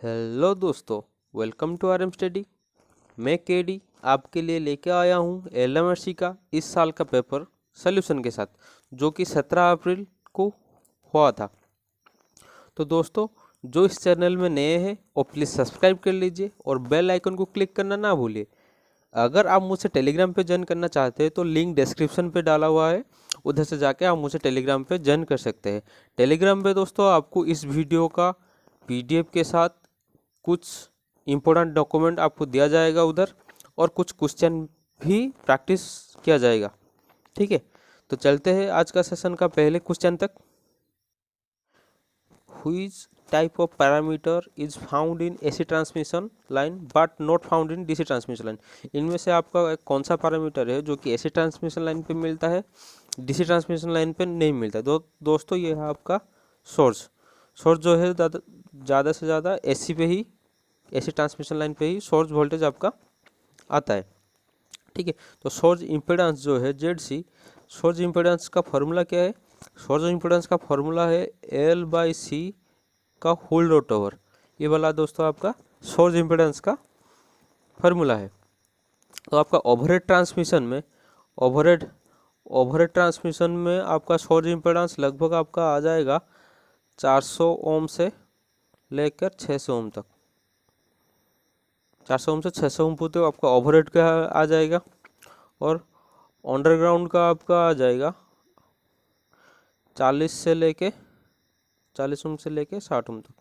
Hello दोस्तों, welcome to RM study. मैं KD आपके लिए लेके आया हूँ एलएमआरसी का इस साल का पेपर सॉल्यूशन के साथ, जो कि 17 अप्रैल को हुआ था। तो दोस्तों, जो इस चैनल में नए हैं वो प्लीज़ सब्सक्राइब कर लीजिए और बेल आइकन को क्लिक करना ना भूलिए। अगर आप मुझसे टेलीग्राम पे ज्वाइन करना चाहते हैं तो लिंक डिस्क्रिप्शन पे डाला हुआ है, उधर से जाके आप मुझे टेलीग्राम पे ज्वाइन कर सकते हैं। टेलीग्राम पे दोस्तों आपको इस वीडियो का पीडीएफ के साथ कुछ इम्पोर्टेंट डॉक्यूमेंट आपको दिया जाएगा उधर, और कुछ क्वेश्चन भी प्रैक्टिस किया जाएगा। ठीक है, तो चलते हैं आज का सेशन का पहले क्वेश्चन तक। Which type of parameter is found in AC transmission line but not found in DC transmission line. इनमें से आपका कौन सा पैरामीटर है जो कि एसी ट्रांसमिशन लाइन पे मिलता है, डीसी ट्रांसमिशन लाइन पे नहीं मिलता है? दोस्तों, ये है आपका सोर्स जो है ज़्यादा से ज़्यादा एसी ट्रांसमिशन लाइन पे ही सोर्स वोल्टेज आपका आता है। ठीक है, तो सोर्स इम्पीडेंस जो है ZC, सोर्स इम्पीडेंस का फॉर्मूला क्या है? सोर्स इम्पीडेंस का फॉर्मूला है L/C का होल रूट ओवर। ये वाला दोस्तों आपका सोर्स इम्पीडेंस का फॉर्मूला है। तो आपका ओवरहेड ट्रांसमिशन में आपका सोर्स इम्पीडेंस लगभग आपका आ जाएगा 400 ओम से लेकर 600 ओम तक। 400 ओम से 600 ओम तो आपका ओवरहेड का आ जाएगा, और अंडरग्राउंड का आपका आ जाएगा 40 ओम से लेके 60 ओम तक।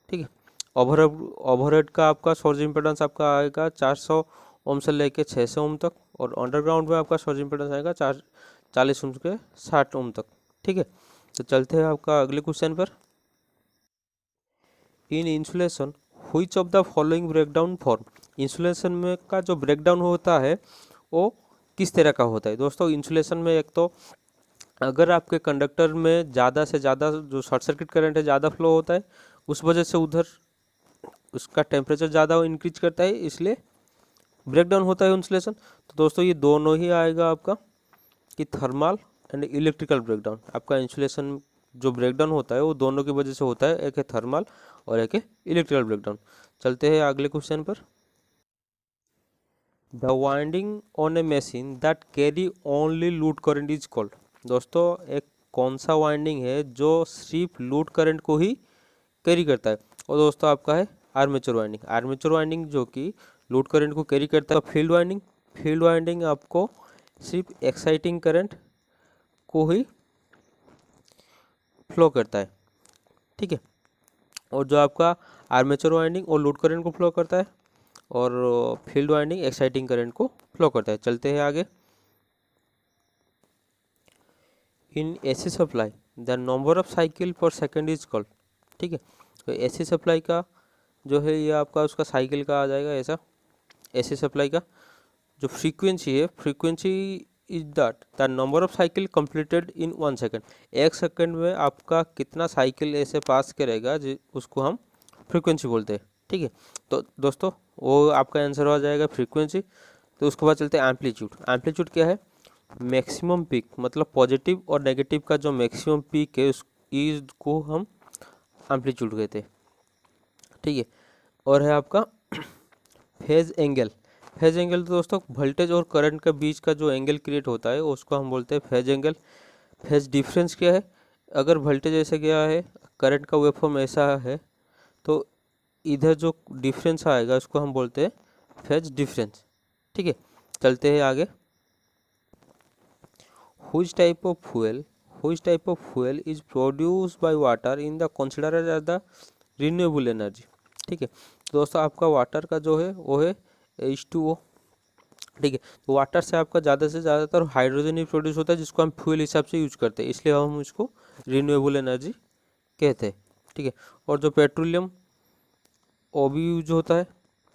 ठीक है, ओवरहेड का आपका सोर्स इम्पीडेंस आपका आएगा 400 ओम से लेके 600 ओम तक, और अंडरग्राउंड में आपका सोर्स इम्पीडेंस आएगा 40 ओम से 60 ओम तक। ठीक है, तो चलते हैं आपका अगले क्वेश्चन पर। In insulation which of the following breakdown form. Insulation में का जो ब्रेकडाउन होता है वो किस तरह का होता है? दोस्तों, इंसुलेशन में एक तो अगर आपके कंडक्टर में ज़्यादा से ज़्यादा जो शॉर्ट सर्किट करंट है ज़्यादा फ्लो होता है, उस वजह से उधर उसका टेम्परेचर ज़्यादा इंक्रीज करता है, इसलिए ब्रेकडाउन होता है इंसुलेशन। तो दोस्तों, ये दोनों ही आएगा आपका कि थर्मल एंड इलेक्ट्रिकल ब्रेकडाउन। आपका इंसुलेशन जो ब्रेकडाउन होता है वो दोनों की वजह से होता है, एक है थर्मल और एक है इलेक्ट्रिकल ब्रेकडाउन। चलते हैं अगले क्वेश्चन पर। The winding on a machine that carry only load current is called. दोस्तों, एक कौन सा वाइंडिंग है जो सिर्फ लूड करंट को ही कैरी करता है? और दोस्तों आपका है आर्मेचर वाइंडिंग। आर्मेचर वाइंडिंग जो कि लूड करंट को कैरी करता है। फील्ड वाइंडिंग आपको सिर्फ एक्साइटिंग करंट को ही फ्लो करता है। ठीक है, और जो आपका आर्मेचर वाइंडिंग और लूड करंट को फ्लो करता है, और फील्ड वाइंडिंग एक्साइटिंग करंट को फ्लो करता है। चलते हैं आगे। In AC supply the number of cycle पर सेकंड इज कॉल्ड। ठीक है, तो एसी सप्लाई का जो है ये आपका उसका साइकिल का आ जाएगा ऐसा। एसी सप्लाई का जो फ्रीक्वेंसी है, frequency is that the number of cycle completed in 1 second. 1 second में आपका कितना साइकिल ऐसे पास करेगा उसको हम फ्रीक्वेंसी बोलते हैं। ठीक है, तो दोस्तों वो आपका आंसर हो जाएगा फ्रीक्वेंसी। तो उसके बाद चलते हैं एम्पलीट्यूड। एम्पलीट्यूड क्या है? मैक्सिमम पीक, मतलब पॉजिटिव और नेगेटिव का जो मैक्सिमम पीक है इसको हम एम्पलीट्यूड कहते हैं। ठीक है, और है आपका फेज एंगल। फेज एंगल तो दोस्तों वोल्टेज और करंट के बीच का जो एंगल क्रिएट होता है उसको हम बोलते हैं फेज एंगल। फेज डिफरेंस क्या है? अगर वोल्टेज ऐसे गया है, करंट का वेवफॉर्म ऐसा है, तो इधर जो डिफरेंस आएगा उसको हम बोलते हैं फेज डिफरेंस। ठीक है, चलते हैं आगे। Which type of fuel is produced by water in the considered as the renewable energy। ठीक है, तो दोस्तों आपका वाटर का जो है वो है H2O। ठीक है, तो वाटर से आपका ज़्यादा से ज़्यादातर हाइड्रोजन ही प्रोड्यूस होता है, जिसको हम फ्यूल हिसाब से यूज करते हैं, इसलिए हम इसको रिन्यूएबल एनर्जी कहते हैं। ठीक है, और जो पेट्रोलियम वो भी यूज होता है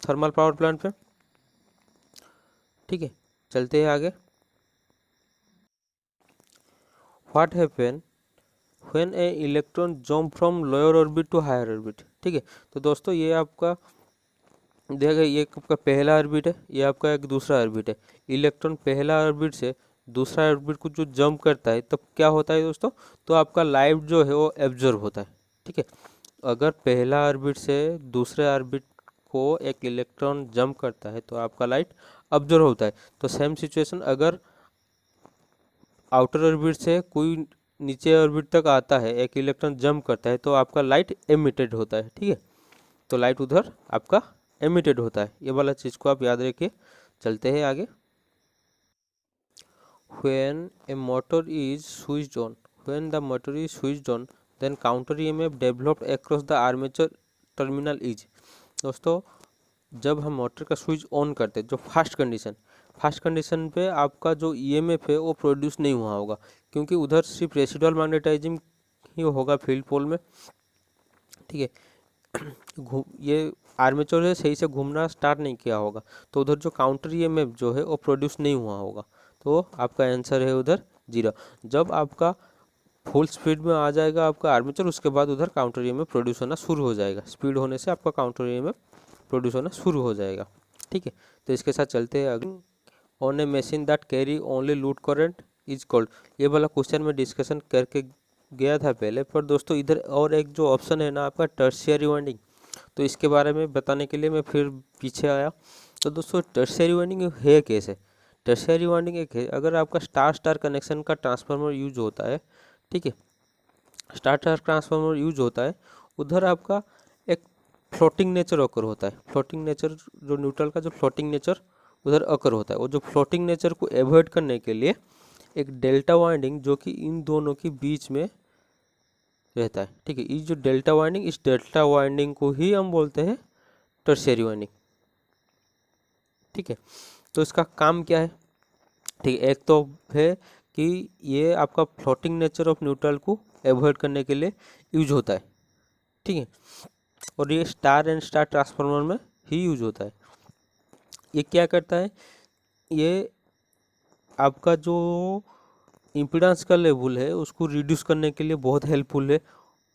थर्मल पावर प्लांट पे। ठीक है, चलते हैं आगे। What happen when a electron jump from lower orbit to higher orbit. ठीक है, तो दोस्तों ये आपका देखिए, ये आपका पहला ऑर्बिट है, ये आपका एक दूसरा ऑर्बिट है। इलेक्ट्रॉन पहला ऑर्बिट से दूसरा ऑर्बिट को जो जंप करता है तब क्या होता है दोस्तों? तो आपका लाइट जो है वो एब्जॉर्ब होता है। ठीक है, अगर पहला ऑर्बिट से दूसरे ऑर्बिट को एक इलेक्ट्रॉन जंप करता है तो आपका लाइट ऑब्जर्व होता है। तो सेम सिचुएशन अगर आउटर ऑर्बिट से कोई नीचे ऑर्बिट तक आता है, एक इलेक्ट्रॉन जंप करता है तो आपका लाइट एमिटेड होता है। ठीक है, तो लाइट उधर आपका एमिटेड होता है। ये वाला चीज़ को आप याद रखिए। चलते हैं आगे। When a motor is switched on, when the motor is switched on, then counter EMF developed across the armature terminal is। दोस्तों जब हम मोटर का स्विच ऑन करते हैं, जो फास्ट कंडीशन पे आपका जो ईएमएफ है वो प्रोड्यूस नहीं हुआ होगा, क्योंकि उधर सिर्फ रेसिडुअल मैग्नेटाइजिंग ही होगा फील्ड पोल में। ठीक है, ये आर्मेचर है सही से घूमना स्टार्ट नहीं किया होगा, तो उधर जो काउंटर ईएमएफ जो है वो प्रोड्यूस नहीं हुआ होगा। तो आपका आंसर है उधर 0। जब आपका फुल स्पीड में आ जाएगा आपका आर्मेचर, उसके बाद उधर काउंटर ईएमएफ प्रोड्यूस होना शुरू हो जाएगा। स्पीड होने से आपका काउंटर ईएमएफ प्रोड्यूस होना शुरू हो जाएगा। ठीक है, तो इसके साथ चलते हैं अगले। On a machine that carry only लूट करंट इज कॉल्ड। ये वाला क्वेश्चन में डिस्कशन करके गया था पहले, पर दोस्तों इधर और एक जो ऑप्शन है ना आपका टर्शियरी वाइंडिंग, तो इसके बारे में बताने के लिए मैं फिर पीछे आया। तो दोस्तों टर्शियरी वाइंडिंग है कैसे? टर्शियरी वाइंडिंग एक है, अगर आपका स्टार स्टार कनेक्शन का ट्रांसफार्मर यूज होता है, ठीक है, स्टार स्टार ट्रांसफार्मर यूज होता है, उधर आपका एक फ्लोटिंग नेचर अकर होता है। फ्लोटिंग नेचर जो न्यूट्रल का जो फ्लोटिंग नेचर उधर अकर होता है, वो जो फ्लोटिंग नेचर को एवॉइड करने के लिए एक डेल्टा वाइंडिंग जो कि इन दोनों के बीच में रहता है। ठीक है, ये जो डेल्टा वाइंडिंग, इस डेल्टा वाइंडिंग को ही हम बोलते हैं टर्शियरी वाइंडिंग। ठीक है, तो इसका काम क्या है? ठीक है, एक तो है कि ये आपका फ्लोटिंग नेचर ऑफ न्यूट्रल को एवॉइड करने के लिए यूज होता है। ठीक है, और ये स्टार एंड स्टार ट्रांसफार्मर में ही यूज होता है। ये क्या करता है? ये आपका जो इम्पीडेंस का लेवल है उसको रिड्यूस करने के लिए बहुत हेल्पफुल है।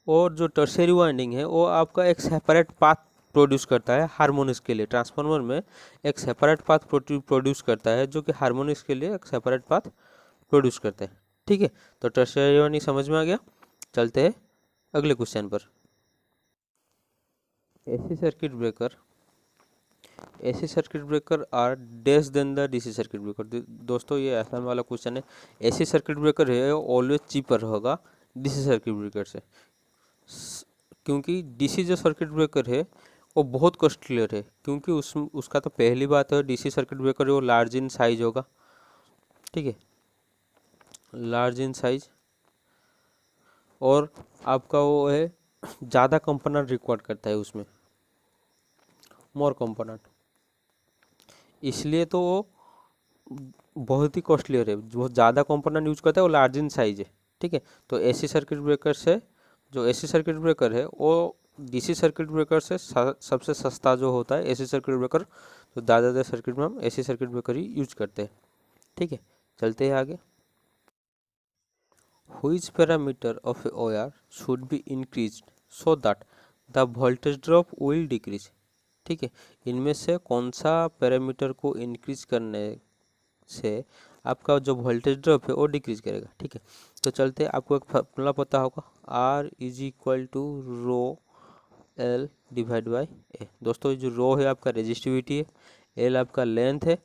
और जो टर्शियरी वाइंडिंग है वो आपका एक सेपरेट पाथ प्रोड्यूस करता है हार्मोनिक्स के लिए। ट्रांसफार्मर में एक सेपरेट पाथ प्रोड्यूस करता है, जो कि हार्मोनिक्स के लिए एक सेपरेट पाथ प्रोड्यूस करता है। ठीक है, तो टर्शियरी वाइंडिंग समझ में आ गया। चलते हैं अगले क्वेश्चन पर। AC circuit breaker are less then the DC circuit breaker. दोस्तों ये आसान वाला क्वेश्चन है। एसी सर्किट ब्रेकर है ऑलवेज चीपर होगा डीसी सर्किट ब्रेकर से, क्योंकि डीसी जो सर्किट ब्रेकर है वो बहुत कॉस्टलियर है, क्योंकि उसका तो पहली बात है डीसी सर्किट ब्रेकर है वो लार्ज इन साइज होगा। ठीक है, लार्ज इन साइज, और आपका वो है ज़्यादा कंपोनेंट रिक्वायर्ड करता है उसमें, मोर कंपोनेंट, इसलिए तो वो बहुत ही कॉस्टलियर है। जो ज़्यादा कंपोनेंट यूज करता है वो लार्ज इन साइज है। ठीक है, तो एसी सर्किट ब्रेकर से जो एसी सर्किट ब्रेकर है वो डीसी सर्किट ब्रेकर से सबसे सस्ता जो होता है एसी सर्किट ब्रेकर, तो ज़्यादातर सर्किट में हम एसी सर्किट ब्रेकर ही यूज करते हैं। ठीक है, चलते हैं आगे। Which parameter of a OR should be increased so that the voltage drop will decrease? ठीक है, इनमें से कौन सा पैरामीटर को इंक्रीज करने से आपका जो वोल्टेज ड्रॉप है वो डिक्रीज करेगा? ठीक है, तो चलते आपको एक फॉर्मूला पता होगा, R is equal to rho L divide by A. दोस्तों जो रो है आपका रेजिस्टिविटी है, L आपका लेंथ है,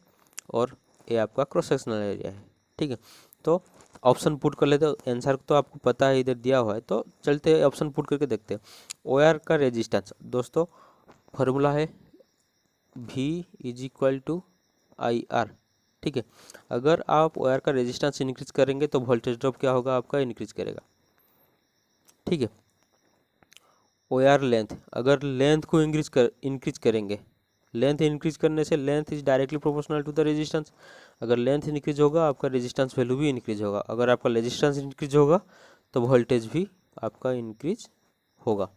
और ए आपका क्रॉस सेक्शनल एरिया है। ठीक है, तो ऑप्शन पुट कर लेते हैं। आंसर तो आपको पता है इधर दिया हुआ है, तो चलते हैं ऑप्शन पुट करके देखते हैं। OR का रेजिस्टेंस दोस्तों फॉर्मूला है V is equal to IR। ठीक है, अगर आप OR का रेजिस्टेंस इंक्रीज करेंगे तो वोल्टेज ड्रॉप क्या होगा आपका इंक्रीज करेगा। ठीक है, OR लेंथ, अगर लेंथ को इंक्रीज करेंगे, लेंथ इंक्रीज करने से length is directly proportional to the resistance. अगर लेंथ इंक्रीज होगा आपका रेजिस्टेंस वैल्यू भी इंक्रीज होगा। अगर आपका रेजिस्टेंस इंक्रीज होगा तो वोल्टेज भी आपका इंक्रीज होगा।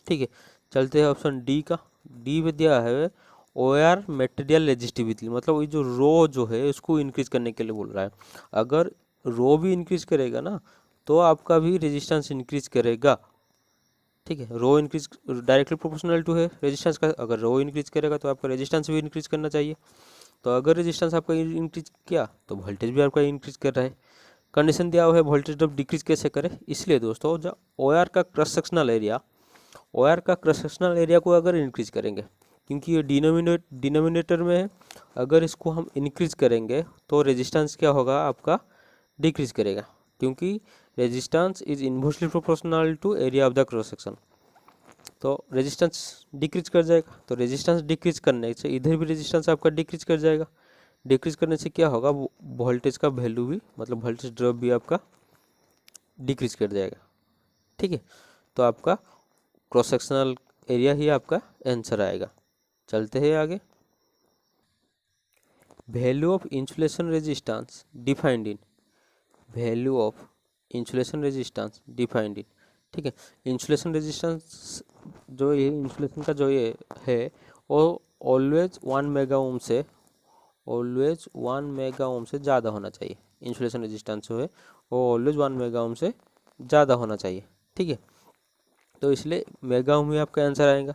ठीक है, चलते हैं ऑप्शन डी का। डी में दिया है OR मटेरियल रेजिस्टिविटी, मतलब ये जो रो जो है इसको इंक्रीज करने के लिए बोल रहा है। अगर रो भी इंक्रीज करेगा ना तो आपका भी रेजिस्टेंस इंक्रीज करेगा। ठीक है, रो इंक्रीज डायरेक्टली प्रोपोर्शनल टू है रेजिस्टेंस का, अगर रो इंक्रीज करेगा तो आपका रेजिस्टेंस भी इंक्रीज करना चाहिए। तो अगर रेजिस्टेंस आपका इंक्रीज किया तो वोल्टेज भी आपका इंक्रीज कर रहा है। कंडीशन दिया हुआ है वोल्टेज ड्रॉप डिक्रीज कैसे करे, इसलिए दोस्तों जो OR का क्रॉस सेक्शनल एरिया वायर का क्रॉस सेक्शनल एरिया को अगर इंक्रीज करेंगे, क्योंकि ये डिनोमिनेटर में है, अगर इसको हम इंक्रीज करेंगे तो रेजिस्टेंस क्या होगा आपका, डिक्रीज करेगा, क्योंकि resistance is inversely proportional to area of the cross section. तो रेजिस्टेंस डिक्रीज कर जाएगा, तो रेजिस्टेंस डिक्रीज करने से इधर भी रेजिस्टेंस आपका डिक्रीज कर जाएगा। डिक्रीज करने से क्या होगा, वोल्टेज का वैल्यू भी, मतलब वोल्टेज ड्रॉप भी आपका डिक्रीज कर जाएगा। ठीक है, तो आपका क्रॉस सेक्शनल एरिया ही आपका आंसर आएगा। चलते हैं आगे। Value of insulation resistance defined in, value of insulation resistance defined in. ठीक है, इंसुलेशन रेजिस्टेंस जो ये इंसुलेशन का जो ये है वो ऑलवेज 1 मेगा ओम से, ऑलवेज 1 मेगा ओम से ज़्यादा होना चाहिए। इंसुलेशन रेजिस्टेंस जो है वो ऑलवेज 1 मेगा ओम से ज़्यादा होना चाहिए। ठीक है, तो इसलिए मेगा ओम में आपका आंसर आएगा।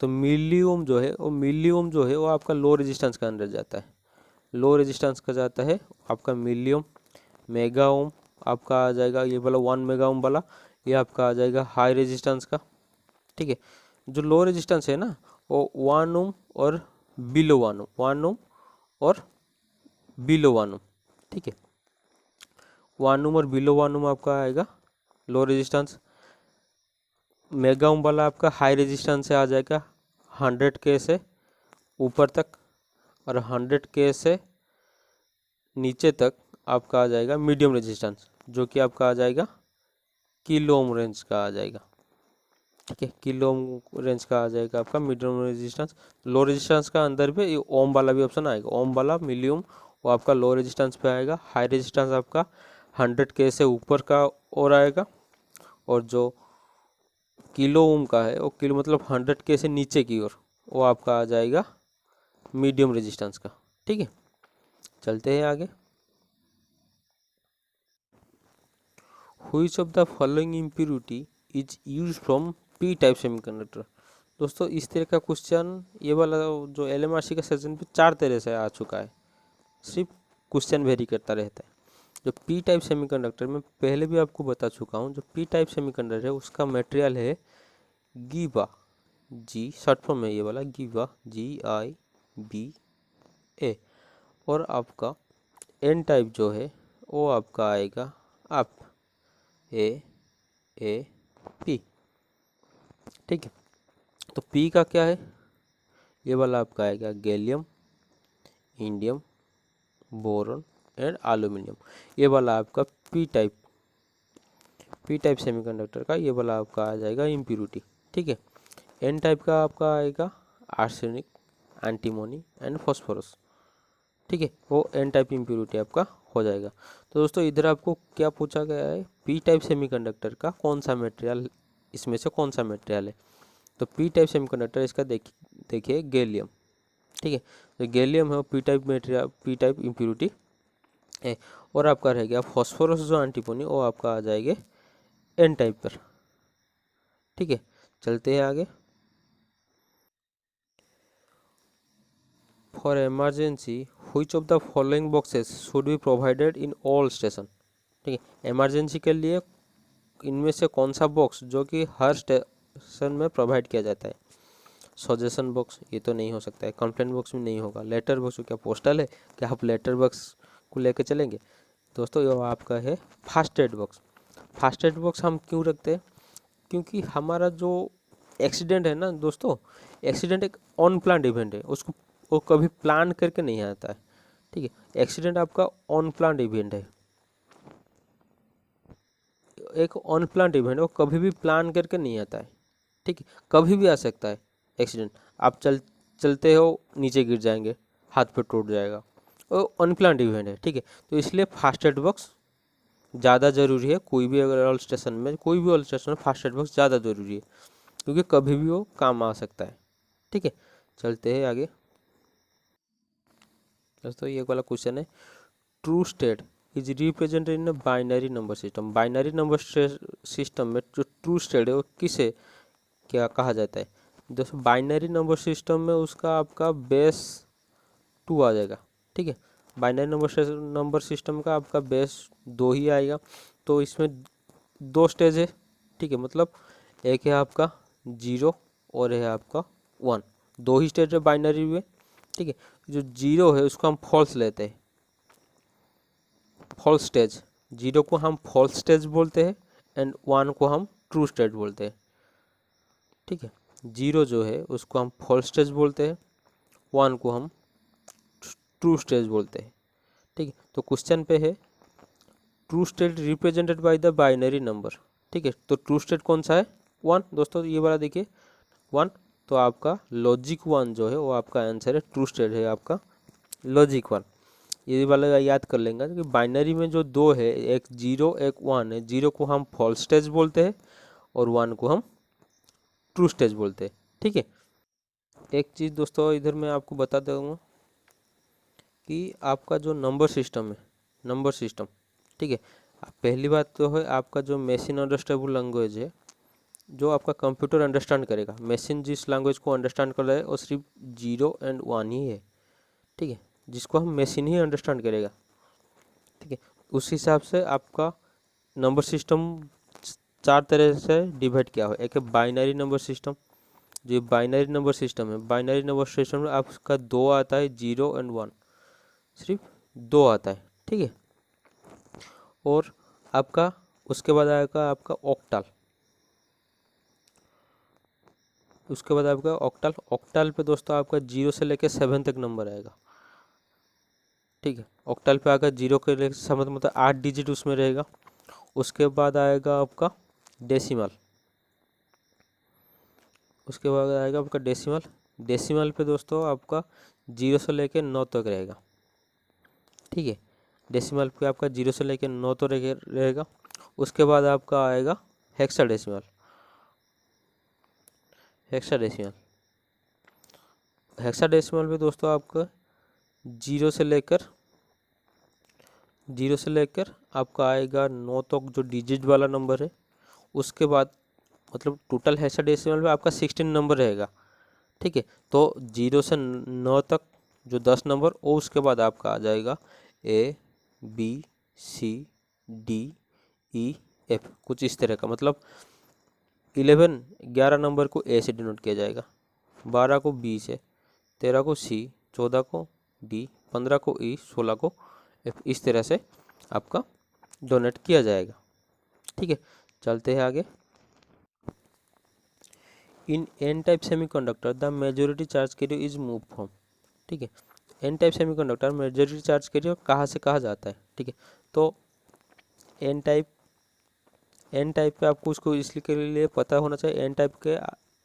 तो मिली ओम जो है वो, मिली ओम जो है वो आपका लो रेजिस्टेंस का अंदर जाता है, लो रेजिस्टेंस का जाता है आपका मिली ओम। मेगा ओम आपका आ जाएगा ये वाला 1 मेगा ओम वाला, ये आपका आ जाएगा हाई रेजिस्टेंस का। ठीक है, जो लो रेजिस्टेंस है ना वो 1 ओम और बिलो 1 ओम, 1 ओम और बिलो 1 ओम। ठीक है, 1 ओम और बिलो 1 ओम आपका आएगा लो रेजिस्टेंस। मेगा ओम वाला आपका हाई रेजिस्टेंस से आ जाएगा 100 के से ऊपर तक, और 100 के से नीचे तक आपका आ जाएगा मीडियम रेजिस्टेंस, जो कि आपका आ जाएगा किलो ओम रेंज का आ जाएगा। ठीक है, किलो ओम रेंज का आ जाएगा आपका मीडियम रेजिस्टेंस। लो रेजिस्टेंस का अंदर पे ये ओम वाला भी ऑप्शन आएगा, ओम वाला मिलियम वो आपका लो रेजिस्टेंस पे आएगा। हाई रेजिस्टेंस आपका 100 के से ऊपर का और आएगा, और जो किलो ओम का है वो किलो मतलब 100 के से नीचे की ओर, वो आपका आ जाएगा मीडियम रेजिस्टेंस का। ठीक है, चलते हैं आगे। Which of the following impurity is use from P type semiconductor. दोस्तों इस तरह का क्वेश्चन ये वाला जो LMRC का सेशन पे 4 तरह से आ चुका है, सिर्फ क्वेश्चन वेरी करता रहता है। जो पी टाइप सेमीकंडक्टर में पहले भी आपको बता चुका हूँ, जो पी टाइप सेमीकंडक्टर है उसका मटेरियल है गीवा, जी शॉर्ट फॉर्म है ये वाला गीवा, GIBA। और आपका एन टाइप जो है वो आपका आएगा आप AAP। ठीक है, तो पी का क्या है, ये वाला आपका आएगा gallium, indium, boron and aluminium. ये वाला आपका पी टाइप सेमीकंडक्टर का ये वाला आपका आ जाएगा इम्प्योरिटी। ठीक है, एन टाइप का आपका आएगा आर्सेनिक, एंटीमोनी एंड फॉस्फोरस। ठीक है, वो एन टाइप इम्प्योरिटी आपका हो जाएगा। तो दोस्तों इधर आपको क्या पूछा गया है, पी टाइप सेमीकंडक्टर का कौन सा मटेरियल, इसमें से कौन सा मटेरियल है। तो पी टाइप सेमीकंडक्टर इसका देखिए गैलियम। ठीक है, तो गैलियम है P type material, P type impurity है। और आपका रह गया फॉस्फोरस जो एंटीमोनी, वो आपका आ जाएगा एन टाइप पर। ठीक है, चलते हैं आगे। For emergency which of the following boxes should be provided in all station. ठीक है, इमरजेंसी के लिए इनमें से कौन सा बॉक्स जो कि हर स्टेशन में प्रोवाइड किया जाता है। सजेशन बॉक्स ये तो नहीं हो सकता है, कंप्लेंट बॉक्स में नहीं होगा, लेटर बॉक्स क्या पोस्टल है, क्या आप लेटर बॉक्स को लेकर चलेंगे। दोस्तों ये आपका है fast aid box. Fast aid box हम क्यों रखते हैं, क्योंकि हमारा जो एक्सीडेंट है ना दोस्तों, एक्सीडेंट एक अनप्लान्ड इवेंट है, उसको वो कभी प्लान करके नहीं आता है। ठीक है, एक्सीडेंट आपका अनप्लान्ड इवेंट है, एक अनप्लान्ड इवेंट है, वो कभी भी प्लान करके नहीं आता है। ठीक है, कभी भी आ सकता है एक्सीडेंट, आप चलते हो नीचे गिर जाएंगे, हाथ पे टूट जाएगा, वो अनप्लान्ड इवेंट है। ठीक है, तो इसलिए फास्ट एड बॉक्स ज़्यादा ज़रूरी है। कोई भी अगर ऑल स्टेशन में, कोई भी ऑल स्टेशन में फास्ट एड बॉक्स ज़्यादा ज़रूरी है, क्योंकि कभी भी वो काम आ सकता है। ठीक है, चलते हैं आगे। दोस्तों ये वाला क्वेश्चन है, true state is represented in binary number system. Binary number system में जो ट्रू स्टेट है वो किसे क्या कहा जाता है। दोस्तों बाइनरी नंबर सिस्टम में उसका आपका बेस 2 आ जाएगा। ठीक है, बाइनरी नंबर सिस्टम का आपका बेस 2 ही आएगा। तो इसमें 2 स्टेज है। ठीक है, मतलब एक है आपका 0 और है आपका 1, दो ही स्टेट है बाइनरी में। ठीक है, जो 0 है उसको हम फॉल्स लेते हैं, फॉल्स स्टेज। 0 को हम फॉल्स स्टेज बोलते हैं एंड 1 को हम ट्रू स्टेज बोलते हैं। ठीक है, 0 जो है उसको हम फॉल्स स्टेज बोलते हैं, 1 को हम ट्रू स्टेज बोलते हैं। ठीक है, तो क्वेश्चन पे है true state represented by the binary number. ठीक है, तो ट्रू स्टेट कौन सा है? 1। दोस्तों ये वाला देखिए 1, तो आपका लॉजिक 1 जो है वो आपका आंसर है, ट्रू स्टेट है आपका लॉजिक 1। ये वाला याद कर लेंगे कि बाइनरी में जो दो है, एक 0 एक 1 है, 0 को हम फॉल्स स्टेज बोलते हैं और 1 को हम ट्रू स्टेज बोलते हैं। ठीक है, एक चीज़ दोस्तों इधर मैं आपको बता दूंगा कि आपका जो नंबर सिस्टम है, नंबर सिस्टम, ठीक है, पहली बात तो है आपका जो मशीन अंडरस्टैंडेबल लैंग्वेज है, जो आपका कंप्यूटर अंडरस्टैंड करेगा। मशीन जिस लैंग्वेज को अंडरस्टैंड कर रहा है वो सिर्फ 0 एंड 1 ही है। ठीक है, जिसको हम मशीन ही अंडरस्टैंड करेगा। ठीक है, उस हिसाब से आपका नंबर सिस्टम 4 तरह से डिवाइड किया हुआ है। एक है बाइनरी नंबर सिस्टम, जो बाइनरी नंबर सिस्टम है, बाइनरी नंबर सिस्टम में आपका 2 आता है, 0 एंड 1, सिर्फ 2 आता है। ठीक है, और आपका उसके बाद आएगा आपका ऑक्टल, उसके बाद आपका ऑक्टल। ऑक्टल पे दोस्तों आपका 0 से लेकर 7 तक नंबर आएगा। ठीक है, ऑक्टल पे आएगा 0 के लेकर 7 मतलब 8 डिजिट उसमें रहेगा। उसके बाद आएगा आपका डेसिमल, उसके बाद आएगा आपका डेसिमल। डेसिमल पे दोस्तों आपका 0 से लेकर 9 तक रहेगा। ठीक है, डेसिमल पे आपका 0 से लेकर 9 तक रहेगा। उसके बाद आपका आएगा हेक्साडेसिमल, हेक्साडेसिमल। हेक्साडेसिमल पे दोस्तों आपका 0 से लेकर 0 से लेकर आपका आएगा 9 तक जो डिजिट वाला नंबर है। उसके बाद मतलब टोटल हेक्साडेसिमल में आपका 16 नंबर रहेगा। ठीक है, तो 0 से 9 तक जो 10 नंबर, और उसके बाद आपका आ जाएगा A B C D E F, कुछ इस तरह का। मतलब 11 नंबर को A से डिनोट किया जाएगा, 12 को B से, 13 को C, 14 को D, 15 को E, 16 को F, इस तरह से आपका डोनेट किया जाएगा। ठीक है, चलते हैं आगे। In n type semiconductor the majority charge carrier is move from. ठीक है, n type semiconductor majority charge carrier कहाँ से कहाँ जाता है। ठीक है, तो एन टाइप पे आपको उसको इसलिए के लिए पता होना चाहिए, एन टाइप के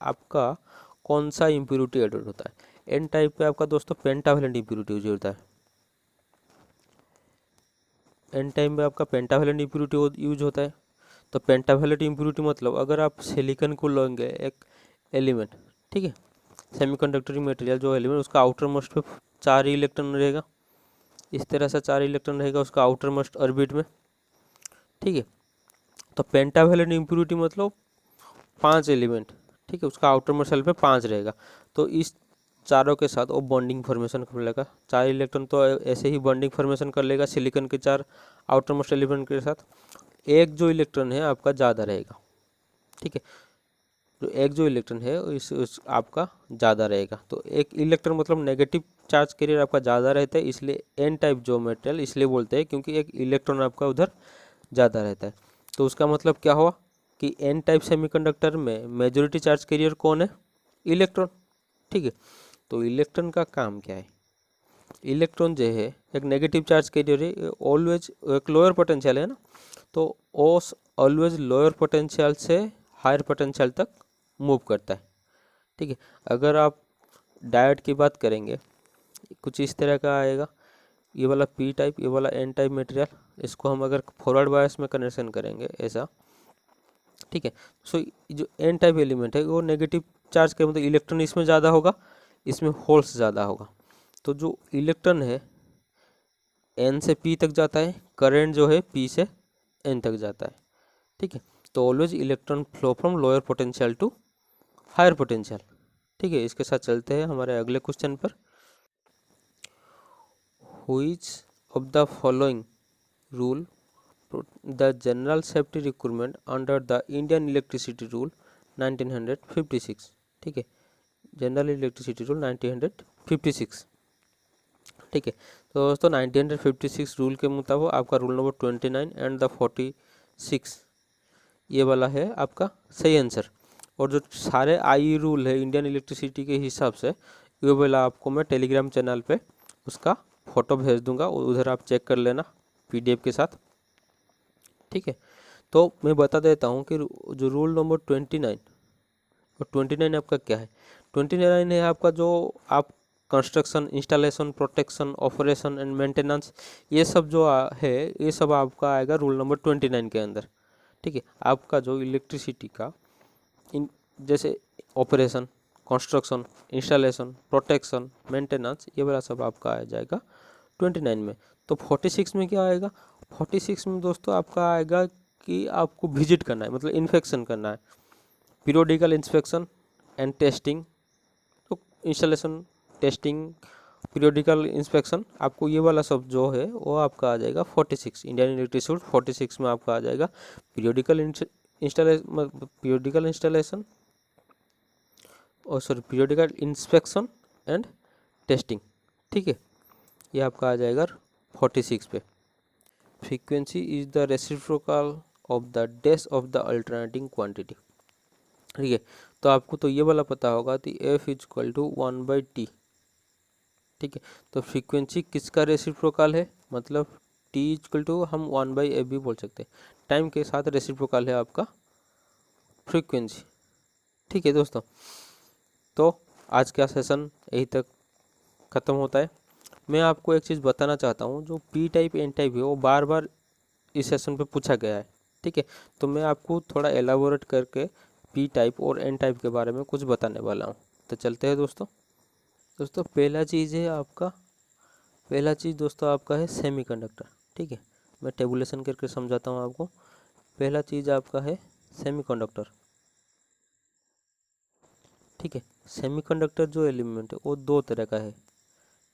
आपका कौन सा इम्प्योरिटी एडेड होता है। एन टाइप पे आपका दोस्तों पेंटावेलेंट इम्प्योरिटी यूज होता है। एन टाइप में आपका पेंटावेलेंट इम्प्योरिटी यूज होता है। तो पेंटावेलेंट इम्प्योरिटी मतलब अगर आप सिलिकॉन को लेंगे एक एलिमेंट, ठीक है, सेमीकंडक्टर मटेरियल जो एलिमेंट, उसका आउटर मोस्ट पे 4 इलेक्ट्रॉन रहेगा, इस तरह से 4 इलेक्ट्रॉन रहेगा उसका आउटर मोस्ट ऑर्बिट में। ठीक है, तो पेंटावेलेंट इम्प्योरिटी मतलब 5 एलिमेंट, ठीक है, उसका आउटर मोस्ट शेल पे 5 रहेगा। तो इस चारों के साथ वो बॉन्डिंग फॉर्मेशन कर लेगा। 4 इलेक्ट्रॉन तो ऐसे ही बॉन्डिंग फॉर्मेशन कर लेगा सिलिकॉन के 4 आउटर मोस्ट एलिमेंट के साथ। एक जो इलेक्ट्रॉन है आपका ज़्यादा रहेगा। ठीक है, जो एक जो इलेक्ट्रॉन है उस आपका ज़्यादा रहेगा। तो एक इलेक्ट्रॉन मतलब नेगेटिव चार्ज कैरियर आपका ज़्यादा रहता है, इसलिए एन टाइप जो मेटल इसलिए बोलते हैं क्योंकि एक इलेक्ट्रॉन आपका उधर ज़्यादा रहता है। तो उसका मतलब क्या हुआ कि एन टाइप सेमीकंडक्टर में मेजॉरिटी चार्ज कैरियर कौन है? इलेक्ट्रॉन। ठीक है, तो इलेक्ट्रॉन का काम क्या है? इलेक्ट्रॉन जो है एक नेगेटिव चार्ज कैरियर है, ऑलवेज एक लोअर पोटेंशियल है ना, तो ओस ऑलवेज लोअर पोटेंशियल से हायर पोटेंशियल तक मूव करता है। ठीक है, अगर आप डायोड की बात करेंगे कुछ इस तरह का आएगा, ये वाला पी टाइप, ये वाला एन टाइप मटेरियल, इसको हम अगर फॉरवर्ड बायस में कनेक्शन करेंगे ऐसा। ठीक है, सो जो एन टाइप एलिमेंट है वो नेगेटिव चार्ज के मतलब इलेक्ट्रॉन इसमें ज़्यादा होगा, इसमें होल्स ज़्यादा होगा। तो जो इलेक्ट्रॉन है एन से पी तक जाता है, करंट जो है पी से एन तक जाता है। ठीक है, तो always electron flow from lower potential to higher potential. ठीक है, इसके साथ चलते हैं हमारे अगले क्वेश्चन पर। Which of the following rule the general safety requirement under the Indian electricity rule 1956, ठीक है, जनरल इलेक्ट्रिसिटी रूल 1956, ठीक है। तो दोस्तों 1956 रूल के मुताबिक आपका रूल नंबर 29 एंड द 46 ये वाला है आपका सही आंसर। और जो सारे आई रूल है इंडियन इलेक्ट्रिसिटी के हिसाब से ये वाला आपको मैं टेलीग्राम चैनल पे उसका फ़ोटो भेज दूंगा, उधर आप चेक कर लेना PDF के साथ, ठीक है। तो मैं बता देता हूँ कि जो रूल नंबर 29 और 29 आपका क्या है। 29 है आपका जो आप construction, installation, protection, operation and maintenance ये सब जो है ये सब आपका आएगा रूल नंबर 29 के अंदर, ठीक है। आपका जो इलेक्ट्रिसिटी का इन जैसे operation, construction, installation, protection, maintenance ये वाला सब आपका आ जाएगा 29 में। तो 46 में क्या आएगा, 46 में दोस्तों आपका आएगा कि आपको विजिट करना है, मतलब इन्फेक्शन करना है, पीरियोडिकल इंस्पेक्शन एंड टेस्टिंग। तो इंस्टॉलेशन, टेस्टिंग, पीरियोडिकल इंस्पेक्शन आपको ये वाला सब जो है वो आपका आ जाएगा 46, इंडियन इलेक्ट्रिसिटी रूल 46 में आपका आ जाएगा पीरियोडिकल इंस्टॉलेशन और sorry periodical inspection and testing, ठीक है, ये आपका आ जाएगा 46 पे। Frequency is the reciprocal of the days of the alternating quantity, ठीक है। तो आपको तो ये वाला पता होगा कि F is equal to 1/T, ठीक है। तो फ्रीक्वेंसी किसका रेसिप्रोकल है, मतलब T इज इक्वल टू हम 1/F भी बोल सकते हैं, टाइम के साथ रेसिप्रोकल है आपका फ्रीक्वेंसी, ठीक है दोस्तों। तो आज का सेशन यही तक ख़त्म होता है। मैं आपको एक चीज़ बताना चाहता हूँ, जो P टाइप N टाइप है वो बार बार इस सेशन पे पूछा गया है, ठीक है। तो मैं आपको थोड़ा एलाबोरेट करके P टाइप और N टाइप के बारे में कुछ बताने वाला हूँ। तो चलते हैं दोस्तों। पहला चीज़ दोस्तों आपका है सेमीकंडक्टर, ठीक है। मैं टेबुलेशन करके समझाता हूँ आपको। पहला चीज़ आपका है सेमीकंडक्टर, ठीक है। सेमीकंडक्टर जो एलिमेंट है वो दो तरह का है,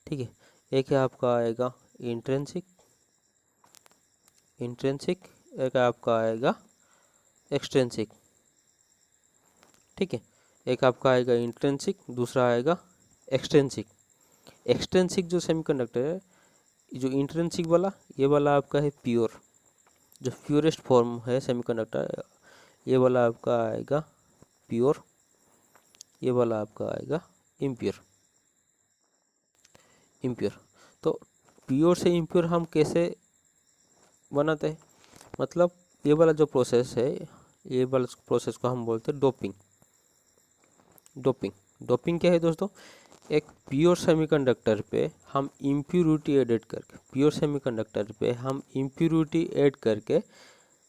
ठीक है। एक है आपका आएगा इंट्रिंसिक, एक आपका आएगा एक्सट्रिंसिक, ठीक है। एक आपका आएगा इंट्रिंसिक, दूसरा आएगा एक्सट्रिंसिक। एक्सट्रिंसिक जो सेमीकंडक्टर है, जो इंट्रिंसिक वाला ये वाला आपका है प्योर, जो प्योरेस्ट फॉर्म है सेमीकंडक्टर, ये वाला आपका आएगा प्योर, ये वाला आपका आएगा इम्प्योर। तो प्योर से इम्प्योर हम कैसे बनाते हैं, मतलब ये वाला जो प्रोसेस है, ये वाला प्रोसेस को हम बोलते हैं डोपिंग। डोपिंग क्या है दोस्तों, एक प्योर सेमीकंडक्टर पे हम इम्प्योरिटी एडिट करके, प्योर सेमीकंडक्टर पे हम इम्प्योरिटी ऐड करके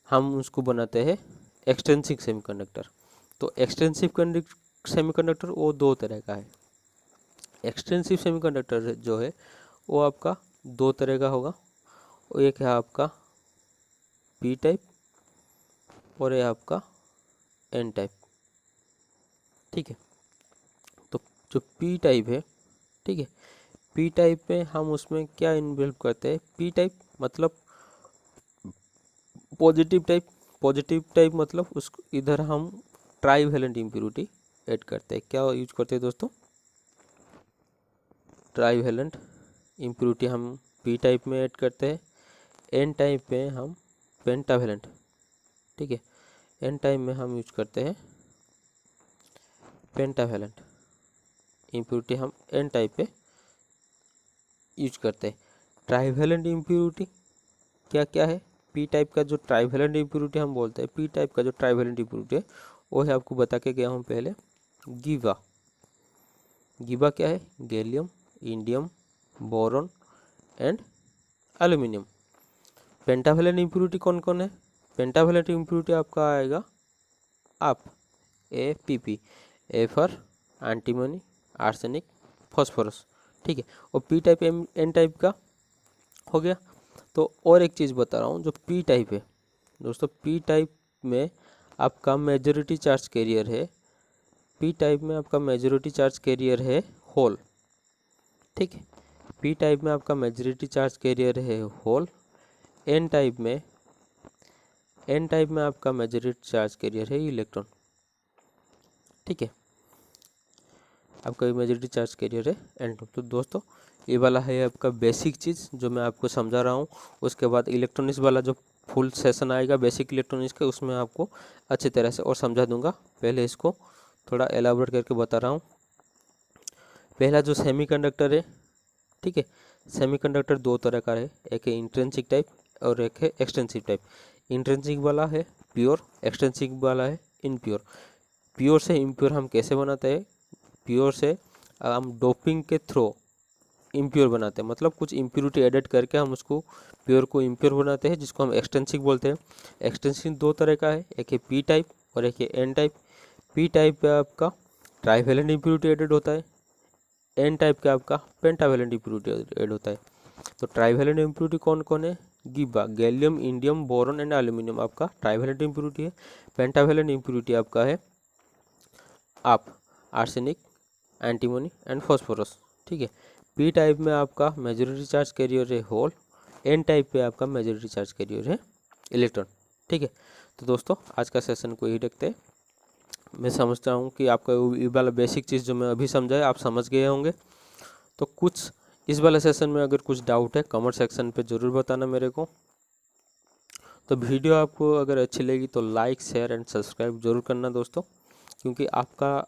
हम उसको बनाते हैं एक्सटेंसिव सेमीकंडक्टर। तो एक्सटेंसिव सेमीकंडक्टर वो दो तरह का है। एक्सटेंसिव सेमीकंडक्टर जो है वो आपका दो तरह का होगा, वो एक है आपका P टाइप और ये आपका N टाइप, ठीक है। तो जो P टाइप है, ठीक है, P टाइप में हम उसमें क्या इन्वॉल्व करते हैं, P टाइप मतलब पॉजिटिव टाइप मतलब उसको इधर हम ट्राईवैलेंट इम्प्योरिटी ऐड करते हैं। क्या यूज करते हैं दोस्तों, ट्राईवैलेंट इम्प्योरिटी हम P टाइप में ऐड करते हैं। N टाइप में हम पेंटावैलेंट, ठीक है, N टाइप में हम यूज करते हैं पेंटावैलेंट इम्प्योरिटी, हम N टाइप पे यूज करते हैं। ट्राईवैलेंट इम्प्योरिटी क्या क्या है, P टाइप का जो ट्राईवैलेंट इम्प्योरिटी हम बोलते हैं, P टाइप का जो ट्राईवैलेंट इम्प्योरिटी है वो है, आपको बता के गया हूँ पहले, गीवा क्या है, gallium, indium, boron and aluminium. Pentavalent impurity कौन कौन है, पेंटावैलेंट इम्प्योरिटी आपका आएगा आप APP, A for antimony, arsenic, phosphorus, ठीक है। और P टाइप N टाइप का हो गया। तो और एक चीज़ बता रहा हूँ, जो P टाइप है दोस्तों, P टाइप में आपका मेजॉरिटी चार्ज कैरियर है, P टाइप में आपका मेजॉरिटी चार्ज कैरियर है होल, ठीक है। P टाइप में आपका मेजॉरिटी चार्ज कैरियर है होल। N टाइप में आपका मेजॉरिटी चार्ज कैरियर है इलेक्ट्रॉन, ठीक है, आपका इमेजिनरी चार्ज कैरियर है N2। तो दोस्तों ये वाला है आपका बेसिक चीज़ जो मैं आपको समझा रहा हूँ। उसके बाद इलेक्ट्रॉनिक्स वाला जो फुल सेशन आएगा बेसिक इलेक्ट्रॉनिक्स का, उसमें आपको अच्छी तरह से और समझा दूंगा। पहले इसको थोड़ा एलाबोरेट करके बता रहा हूँ। पहला जो सेमीकंडक्टर है, ठीक है, सेमीकंडक्टर दो तरह का है, एक है इंट्रिंसिक टाइप और एक है एक्सटेंसिव टाइप। इंट्रिंसिक वाला है प्योर, एक्सटेंसिव वाला है इम्प्योर। प्योर से इम्प्योर हम कैसे बनाते हैं? प्योर से हम डोपिंग के थ्रू इम्प्योर बनाते हैं, मतलब कुछ इम्प्योरिटी एडिट करके हम उसको प्योर को इम्प्योर बनाते हैं, जिसको हम एक्सटेंसिव बोलते हैं। एक्सटेंसिव दो तरह का है, एक है पी टाइप और एक है एन टाइप। पी टाइप पे आपका ट्राईवेलेंट इम्प्योरिटी एडिट होता है, एन टाइप का आपका पेंटावेलेंट इम्प्योरिटी ऐड होता है। तो ट्राईवेलेंट इम्प्योरिटी कौन कौन है? गिब्बा, gallium, indium, boron and aluminium आपका ट्राईवेलेंट इम्प्योरिटी है। पेंटावेलेंट इम्प्योरिटी आपका है आप आर्सेनिक, एंटीमोनी एंड फॉस्फोरस, ठीक है। पी टाइप में आपका मेजॉरिटी चार्ज कैरियर है होल, एन टाइप पे आपका मेजॉरिटी चार्ज कैरियर है इलेक्ट्रॉन, ठीक है। तो दोस्तों आज का सेशन को यही रखते हैं। मैं समझता हूँ कि आपका ये वाला बेसिक चीज़ जो मैं अभी समझाया आप समझ गए होंगे। तो कुछ इस वाले सेशन में अगर कुछ डाउट है कमेंट सेक्शन पे ज़रूर बताना मेरे को। तो वीडियो आपको अगर अच्छी लगी तो लाइक शेयर एंड सब्सक्राइब जरूर करना दोस्तों, क्योंकि आपका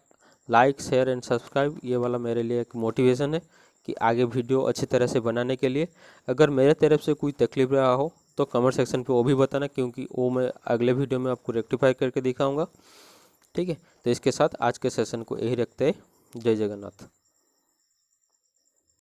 लाइक शेयर एंड सब्सक्राइब ये वाला मेरे लिए एक मोटिवेशन है कि आगे वीडियो अच्छी तरह से बनाने के लिए। अगर मेरे तरफ से कोई तकलीफ रहा हो तो कमेंट सेक्शन पे वो भी बताना, क्योंकि वो मैं अगले वीडियो में आपको रेक्टिफाई करके दिखाऊंगा, ठीक है। तो इसके साथ आज के सेशन को यही रखते हैं। जय जगन्नाथ।